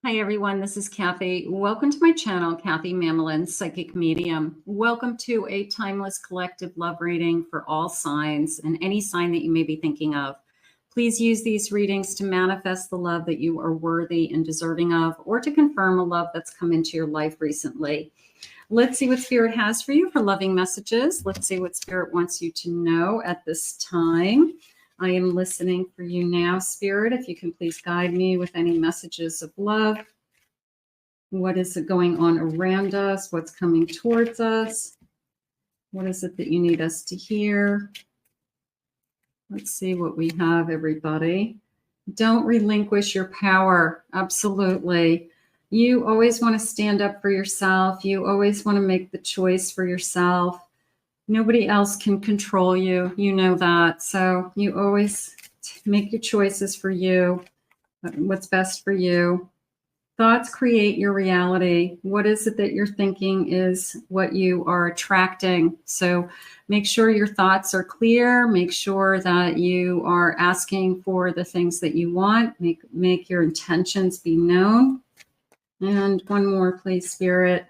Hi everyone, this is Kathy. Welcome to my channel, Kathy Mamelin, Psychic Medium. Welcome to a timeless collective love reading for all signs and any sign that you may be thinking of. Please use these readings to manifest the love that you are worthy and deserving of, or to confirm a love that's come into your life recently. Let's see what Spirit has for you for loving messages. Let's see what Spirit wants you to know at this time. I am listening for you now, Spirit. If you can please guide me with any messages of love. What is it going on around us? What's coming towards us? What is it that you need us to hear? Let's see what we have, everybody. Don't relinquish your power. Absolutely. You always want to stand up for yourself. You always want to make the choice for yourself. Nobody else can control you. You know that. So you always make your choices for you, what's best for you. Thoughts create your reality. What is it that you're thinking is what you are attracting. So make sure your thoughts are clear. Make sure that you are asking for the things that you want. Make your intentions be known. And one more, please, Spirit.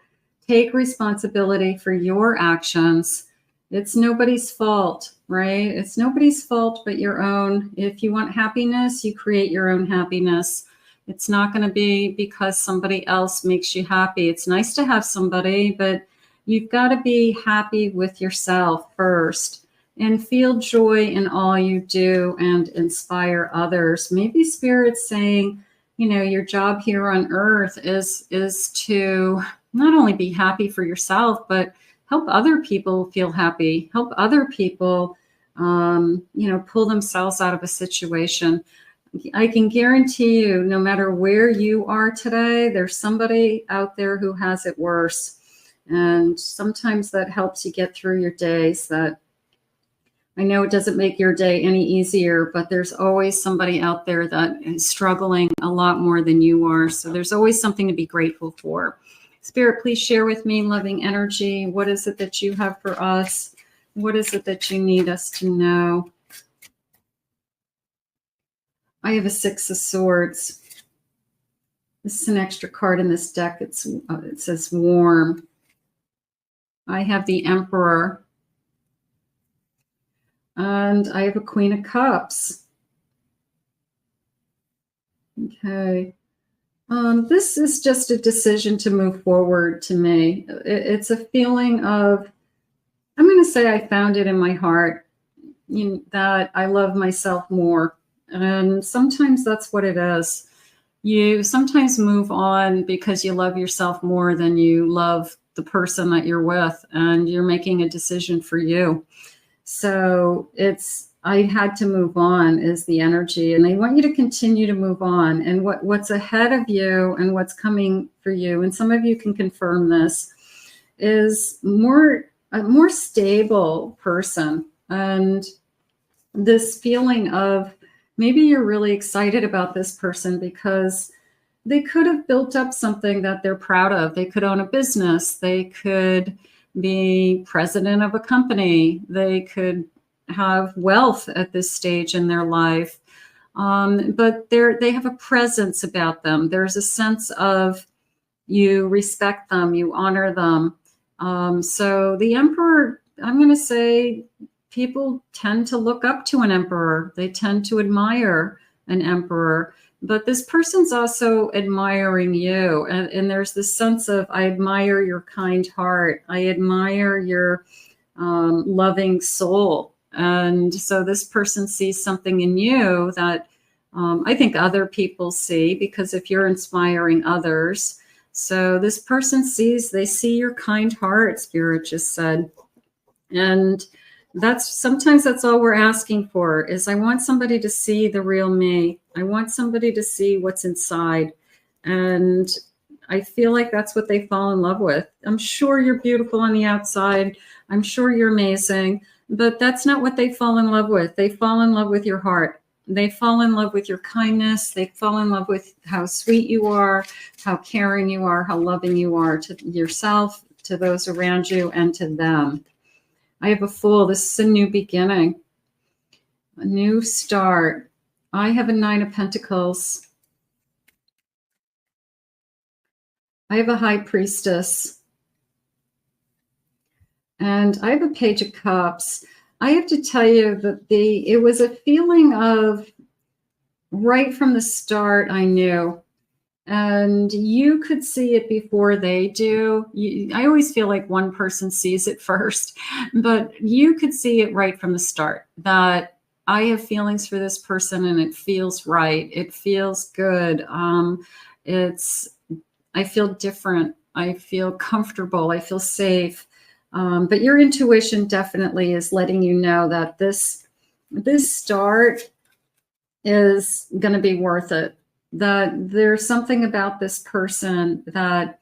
Take responsibility for your actions. It's nobody's fault, right? It's nobody's fault but your own. If you want happiness, you create your own happiness. It's not going to be because somebody else makes you happy. It's nice to have somebody, but you've got to be happy with yourself first and feel joy in all you do and inspire others. Maybe Spirit's saying, you know, your job here on earth is to not only be happy for yourself, but help other people feel happy, help other people, pull themselves out of a situation. I can guarantee you, no matter where you are today, there's somebody out there who has it worse. And sometimes that helps you get through your days. That I know it doesn't make your day any easier, but there's always somebody out there that is struggling a lot more than you are. So there's always something to be grateful for. Spirit, please share with me loving energy. What is it that you have for us? What is it that you need us to know? I have a Six of Swords. This is an extra card in this deck. It says warm. I have the Emperor. And I have a Queen of Cups. Okay. This is just a decision to move forward to me. It's a feeling of, I'm going to say I found it in my heart, that I love myself more. And sometimes that's what it is. You sometimes move on because you love yourself more than you love the person that you're with, and you're making a decision for you. So I had to move on is the energy, and I want you to continue to move on. And what's ahead of you and what's coming for you, and some of you can confirm this, is a more stable person. And this feeling of maybe you're really excited about this person because they could have built up something that they're proud of. They could own a business. They could be president of a company. They could have wealth at this stage in their life. But they have a presence about them. There's a sense of you respect them, you honor them. So the Emperor, I'm going to say, people tend to look up to an emperor. They tend to admire an emperor. But this person's also admiring you. And there's this sense of, I admire your kind heart. I admire your loving soul. And so this person sees something in you that I think other people see, because if you're inspiring others. So this person they see your kind heart, Spirit just said. And sometimes that's all we're asking for, is I want somebody to see the real me. I want somebody to see what's inside. And I feel like that's what they fall in love with. I'm sure you're beautiful on the outside. I'm sure you're amazing, but that's not what they fall in love with. They fall in love with your heart. They fall in love with your kindness. They fall in love with how sweet you are, how caring you are, how loving you are to yourself, to those around you, and to them. I have a Fool. This is a new beginning, a new start. I have a Nine of Pentacles. I have a High Priestess. And I have a Page of Cups. I have to tell you that it was a feeling of right from the start, I knew. And you could see it before they do. I always feel like one person sees it first, but you could see it right from the start that I have feelings for this person and it feels right. It feels good. I feel different. I feel comfortable. I feel safe. But your intuition definitely is letting you know that this start is going to be worth it. That there's something about this person that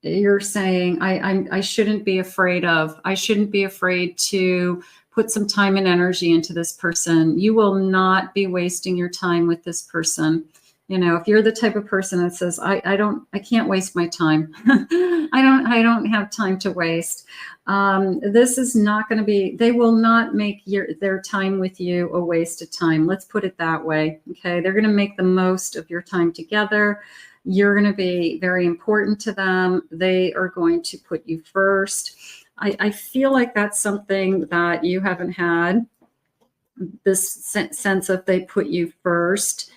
you're saying, I shouldn't be afraid of. I shouldn't be afraid to put some time and energy into this person. You will not be wasting your time with this person. You know, if you're the type of person that says, I can't waste my time. I don't have time to waste. This is not going to be, they will not make their time with you a waste of time. Let's put it that way. Okay. They're going to make the most of your time together. You're going to be very important to them. They are going to put you first. I feel like that's something that you haven't had, this sense of they put you first.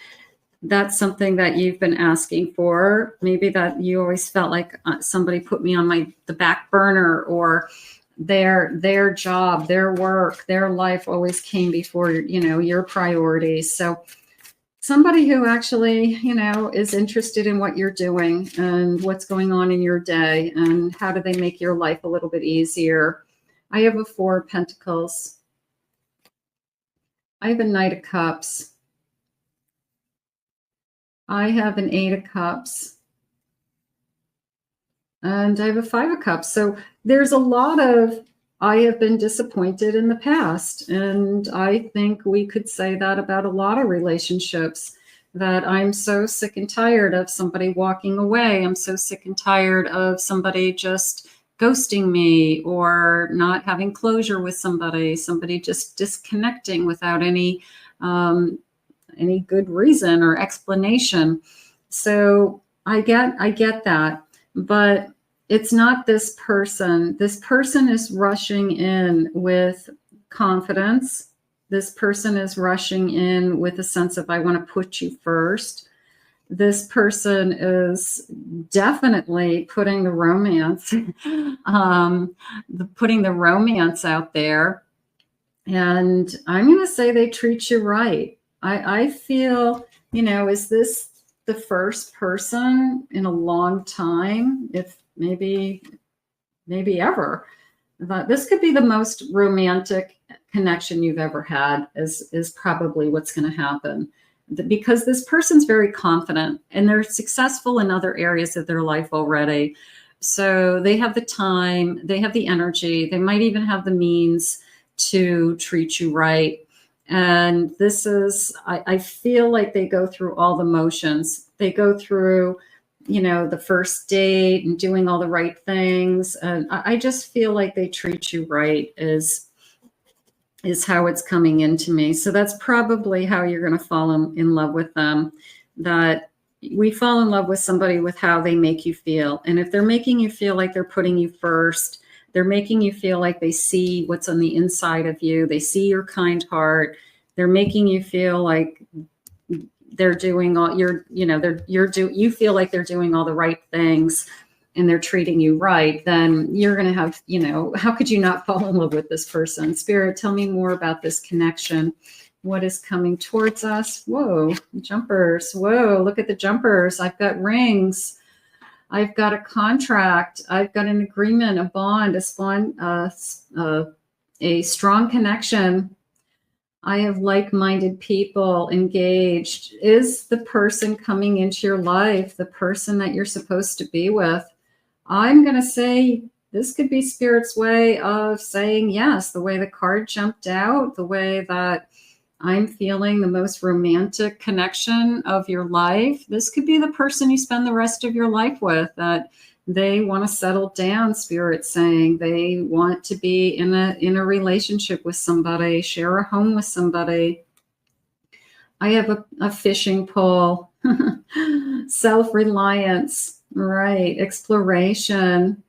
That's something that you've been asking for. Maybe that you always felt like somebody put me on the back burner, or their job, their work, their life always came before, your priorities. So somebody who actually, is interested in what you're doing and what's going on in your day and how do they make your life a little bit easier. I have a 4 of Pentacles. I have a Knight of Cups. I have an 8 of Cups. And I have a 5 of Cups. So there's a lot of, I have been disappointed in the past. And I think we could say that about a lot of relationships, that I'm so sick and tired of somebody walking away. I'm so sick and tired of somebody just ghosting me or not having closure with somebody just disconnecting without any good reason or explanation. So I get that, but it's not this person. This person is rushing in with confidence. This person is rushing in with a sense of, I want to put you first. This person is definitely putting the romance, putting the romance out there. And I'm going to say they treat you right. I feel, is this the first person in a long time, if maybe ever, that this could be the most romantic connection you've ever had, is probably what's going to happen. Because this person's very confident and they're successful in other areas of their life already. So they have the time, they have the energy, they might even have the means to treat you right. And this is, I feel like they go through all the motions. They go through, the first date and doing all the right things. And I just feel like they treat you right is how it's coming into me. So that's probably how you're going to fall in love with them. That we fall in love with somebody with how they make you feel. And if they're making you feel like they're putting you first, they're making you feel like they see what's on the inside of you. They see your kind heart. They're making you feel like they're doing all you feel like they're doing all the right things and they're treating you right. Then you're going to have, how could you not fall in love with this person? Spirit, tell me more about this connection. What is coming towards us? Whoa, jumpers. Whoa, look at the jumpers. I've got rings. I've got a contract. I've got an agreement, a bond, a strong connection. I have like-minded people engaged. Is the person coming into your life the person that you're supposed to be with? I'm going to say this could be Spirit's way of saying yes, the way the card jumped out, the way that I'm feeling the most romantic connection of your life. This could be the person you spend the rest of your life with, that they want to settle down, Spirit saying. They want to be in a relationship with somebody, share a home with somebody. I have a fishing pole, self-reliance. Right. Exploration,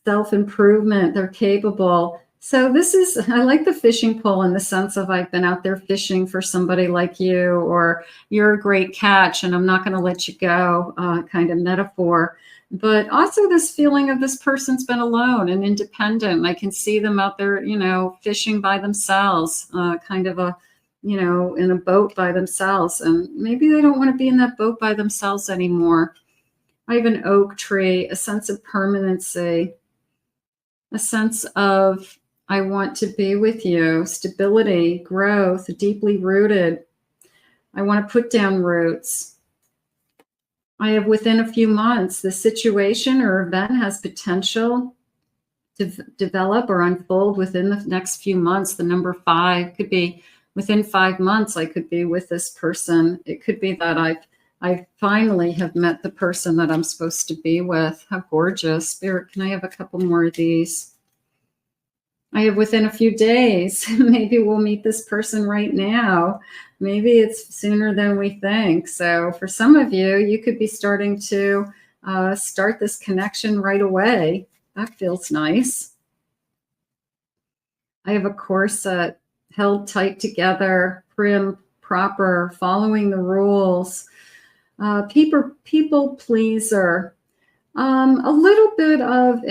self-improvement. They're capable. So this is, I like the fishing pole in the sense of I've been out there fishing for somebody like you, or you're a great catch and I'm not going to let you go, kind of metaphor. But also this feeling of this person's been alone and independent. I can see them out there, you know, fishing by themselves, kind of a, you know, in a boat by themselves. And maybe they don't want to be in that boat by themselves anymore. I have an oak tree, a sense of permanency, a sense of I want to be with you, stability, growth, deeply rooted. I want to put down roots. I have within a few months, the situation or event has potential to develop or unfold within the next few months. The number 5 could be within 5 months, I could be with this person. It could be that I finally have met the person that I'm supposed to be with. How gorgeous. Spirit, can I have a couple more of these? I have within a few days. Maybe we'll meet this person right now. Maybe it's sooner than we think. So for some of you, you could be starting to start this connection right away. That feels nice. I have a corset held tight together, prim, proper, following the rules. People pleaser. A little bit of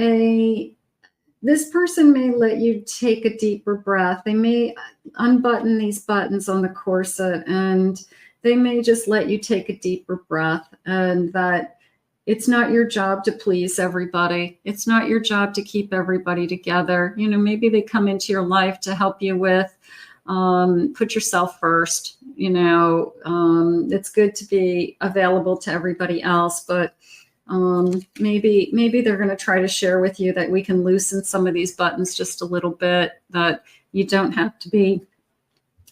this person may let you take a deeper breath. They may unbutton these buttons on the corset and they may just let you take a deeper breath, and that it's not your job to please everybody. It's not your job to keep everybody together. You know, maybe they come into your life to help you with put yourself first. You know, it's good to be available to everybody else, but maybe they're going to try to share with you that we can loosen some of these buttons just a little bit, that you don't have to be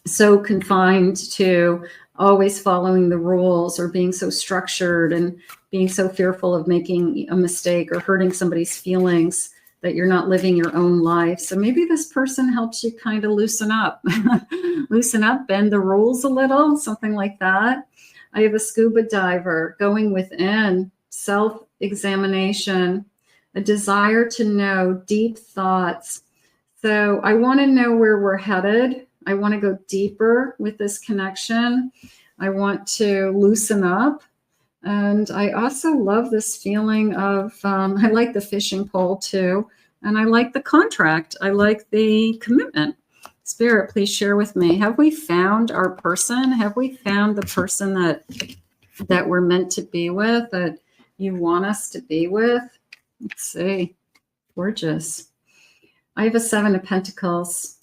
so confined to always following the rules or being so structured and being so fearful of making a mistake or hurting somebody's feelings that you're not living your own life. So maybe this person helps you kind of loosen up, bend the rules a little, something like that. I have a scuba diver going within, self-examination, a desire to know, deep thoughts. So I want to know where we're headed. I want to go deeper with this connection. I want to loosen up. And I also love this feeling of, I like the fishing pole too. And I like the contract. I like the commitment. Spirit, please share with me. Have we found our person? Have we found the person that we're meant to be with, that you want us to be with? Let's see. Gorgeous. I have a 7 of Pentacles,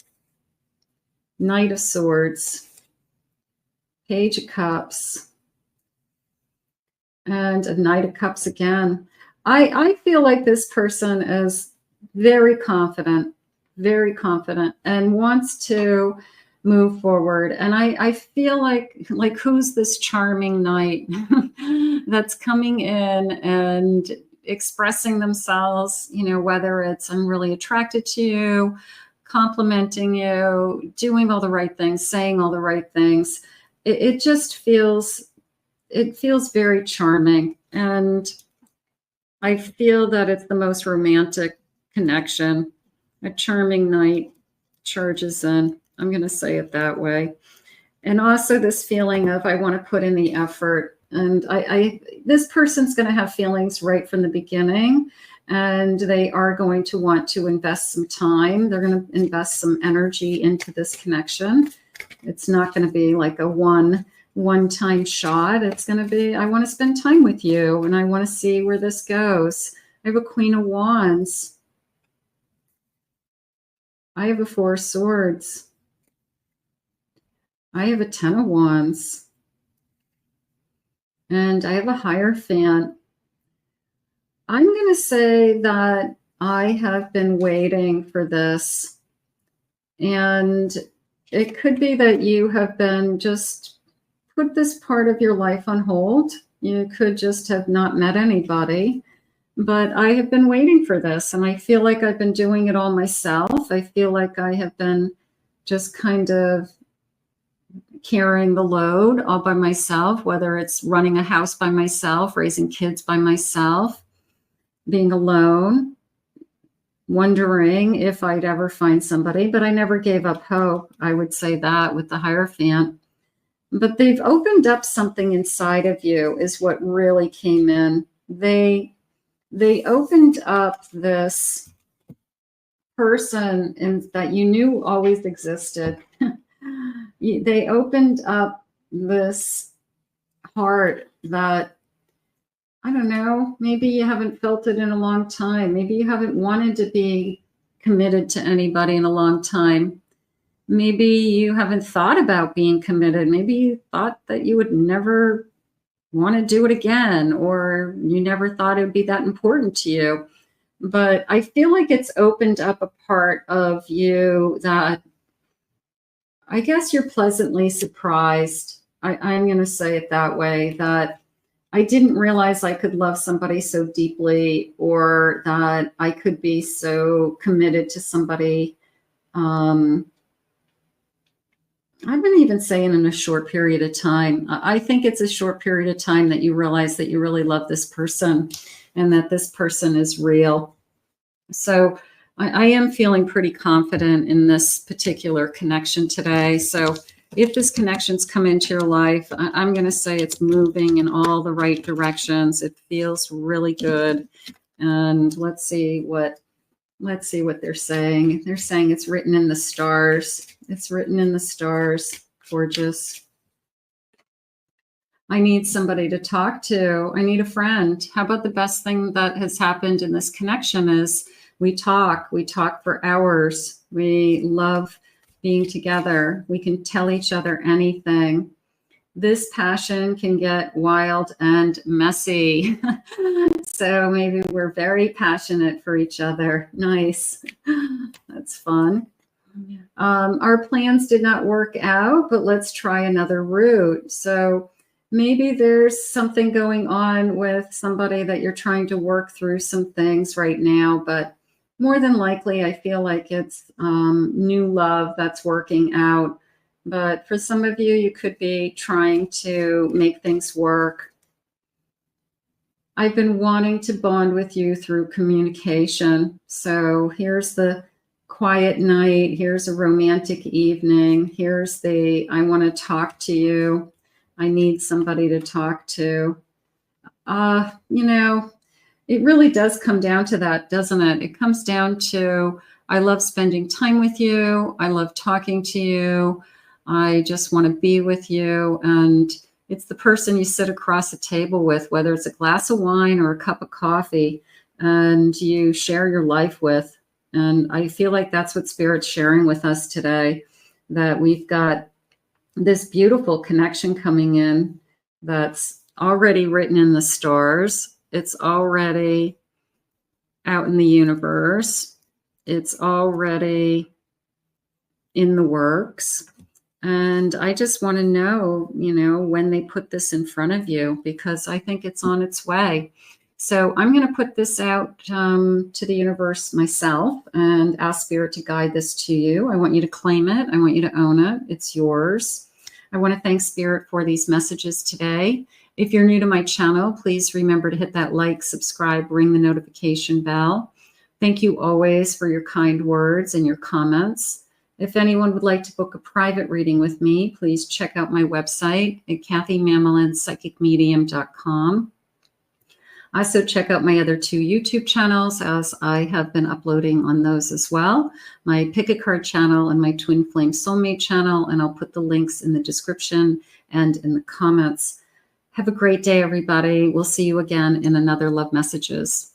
Knight of Swords, Page of Cups, and a Knight of Cups again. I feel like this person is very confident, and wants to move forward. And I feel like who's this charming knight that's coming in and expressing themselves, you know, whether it's I'm really attracted to you, complimenting you, doing all the right things, saying all the right things. It just feels, it feels very charming. And I feel that it's the most romantic connection. A charming knight charges in. I'm going to say it that way. And also this feeling of I want to put in the effort. And this person's going to have feelings right from the beginning, and they are going to want to invest some time. They're going to invest some energy into this connection. It's not going to be like a one-time shot. It's going to be, I want to spend time with you and I want to see where this goes. I have a Queen of Wands. I have a 4 of Swords. I have a 10 of Wands. And I have a Hierophant. I'm going to say that I have been waiting for this. And it could be that you have been just put this part of your life on hold. You could just have not met anybody. But I have been waiting for this. And I feel like I've been doing it all myself. I feel like I have been just kind of carrying the load all by myself, whether it's running a house by myself, raising kids by myself, being alone, wondering if I'd ever find somebody, but I never gave up hope. I would say that with the Hierophant. But they've opened up something inside of you is what really came in. They opened up this person that you knew always existed. They opened up this heart that, I don't know, maybe you haven't felt it in a long time. Maybe you haven't wanted to be committed to anybody in a long time. Maybe you haven't thought about being committed. Maybe you thought that you would never want to do it again, or you never thought it would be that important to you. But I feel like it's opened up a part of you that I guess you're pleasantly surprised. I'm going to say it that way, that I didn't realize I could love somebody so deeply, or that I could be so committed to somebody. I've been even saying in a short period of time. I think it's a short period of time that you realize that you really love this person and that this person is real. So I am feeling pretty confident in this particular connection today. So if this connection's come into your life, I'm going to say it's moving in all the right directions. It feels really good. And let's see what they're saying. They're saying it's written in the stars. It's written in the stars. Gorgeous. I need somebody to talk to. I need a friend. How about the best thing that has happened in this connection is we talk. We talk for hours. We love being together. We can tell each other anything. This passion can get wild and messy. So maybe we're very passionate for each other. Nice. That's fun. Our plans did not work out, but let's try another route. So maybe there's something going on with somebody that you're trying to work through some things right now, but more than likely, I feel like it's new love that's working out. But for some of you, you could be trying to make things work. I've been wanting to bond with you through communication. So here's the quiet night. Here's a romantic evening. Here's the, I want to talk to you. I need somebody to talk to. You know, it really does come down to that, doesn't it? It comes down to, I love spending time with you. I love talking to you. I just want to be with you. And it's the person you sit across a table with, whether it's a glass of wine or a cup of coffee, and you share your life with. And I feel like that's what Spirit's sharing with us today, that we've got this beautiful connection coming in that's already written in the stars. It's already out in the universe. It's already in the works. And I just want to know, you know, when they put this in front of you, because I think it's on its way. So I'm going to put this out to the universe myself and ask Spirit to guide this to you. I want you to claim it. I want you to own it. It's yours. I want to thank Spirit for these messages today. If you're new to my channel, please remember to hit that like, subscribe, ring the notification bell. Thank you always for your kind words and your comments. If anyone would like to book a private reading with me, please check out my website at kathymamelinspsychicmedium.com. Also check out my other 2 YouTube channels, as I have been uploading on those as well. My Pick a Card channel and my Twin Flame Soulmate channel, and I'll put the links in the description and in the comments. Have a great day, everybody. We'll see you again in another Love Messages.